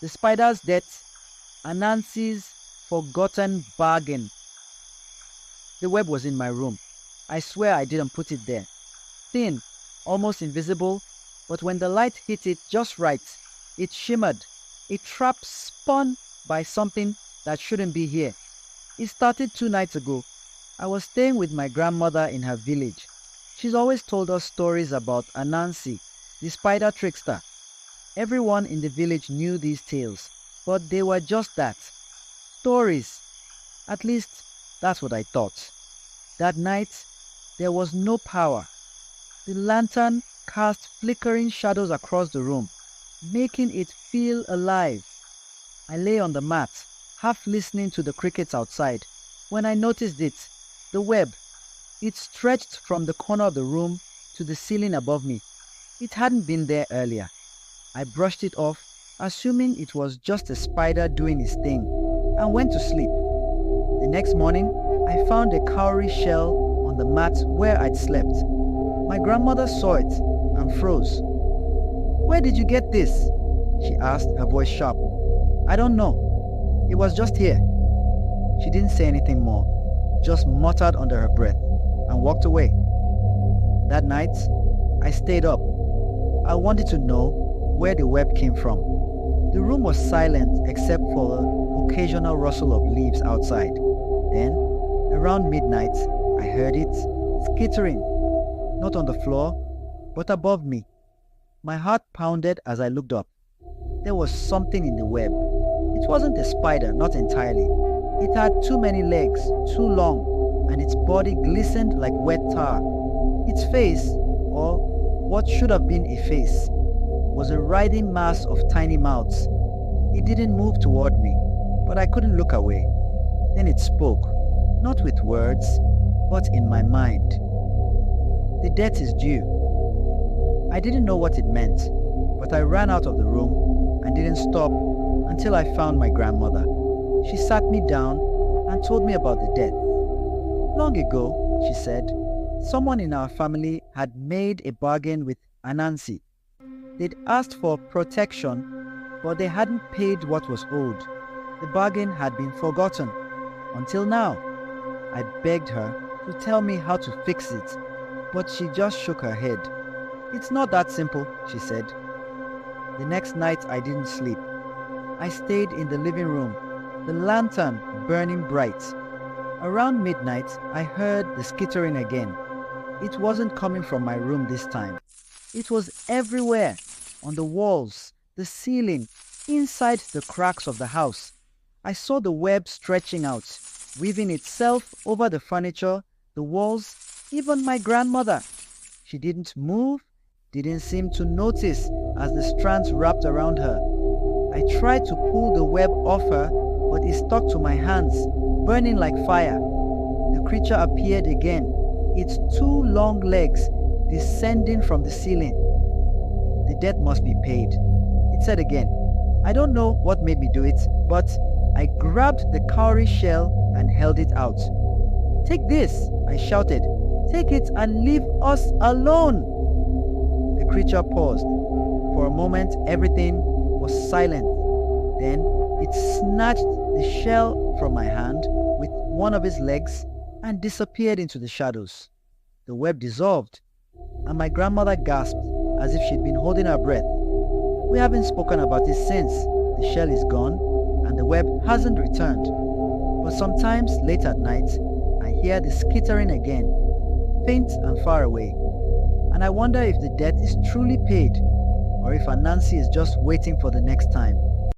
The spider's death, Anansi's forgotten bargain. The web was in my room. I swear I didn't put it there. Thin, almost invisible, but when the light hit it just right, it shimmered. A trap spun by something that shouldn't be here. It started 2 nights ago. I was staying with my grandmother in her village. She's always told us stories about Anansi, the spider trickster. Everyone in the village knew these tales, but they were just that. Stories. At least, that's what I thought. That night, there was no power. The lantern cast flickering shadows across the room, making it feel alive. I lay on the mat, half listening to the crickets outside, when I noticed it. The web. It stretched from the corner of the room to the ceiling above me. It hadn't been there earlier. I brushed it off, assuming it was just a spider doing its thing, and went to sleep. The next morning, I found a cowrie shell on the mat where I'd slept. My grandmother saw it and froze. "Where did you get this?" she asked, her voice sharp. "I don't know. It was just here." She didn't say anything more, just muttered under her breath and walked away. That night, I stayed up. I wanted to know where the web came from. The room was silent except for the occasional rustle of leaves outside. Then, around midnight, I heard it skittering, not on the floor, but above me. My heart pounded as I looked up. There was something in the web. It wasn't a spider, not entirely. It had too many legs, too long, and its body glistened like wet tar. Its face, or what should have been a face, was a writhing mass of tiny mouths. It didn't move toward me, but I couldn't look away. Then it spoke, not with words, but in my mind. "The debt is due." I didn't know what it meant, but I ran out of the room and didn't stop until I found my grandmother. She sat me down and told me about the debt. "Long ago," she said, "someone in our family had made a bargain with Anansi. They'd asked for protection, but they hadn't paid what was owed. The bargain had been forgotten. Until now. I begged her to tell me how to fix it, but she just shook her head. It's not that simple," she said. The next night I didn't sleep. I stayed in the living room, the lantern burning bright. Around midnight, I heard the skittering again. It wasn't coming from my room this time. It was everywhere, on the walls, the ceiling, inside the cracks of the house. I saw the web stretching out, weaving itself over the furniture, the walls, even my grandmother. She didn't move, didn't seem to notice as the strands wrapped around her. I tried to pull the web off her, but it stuck to my hands, burning like fire. The creature appeared again, its 2 long legs descending from the ceiling. "The debt must be paid," it said again. I don't know what made me do it, but I grabbed the cowrie shell and held it out. "Take this," I shouted. "Take it and leave us alone." The creature paused. For a moment, everything was silent. Then it snatched the shell from my hand with one of its legs and disappeared into the shadows. The web dissolved, and my grandmother gasped as if she'd been holding her breath. We haven't spoken about it since. The shell is gone, and the web hasn't returned. But sometimes late at night, I hear the skittering again, faint and far away. And I wonder if the debt is truly paid, or if Anansi is just waiting for the next time.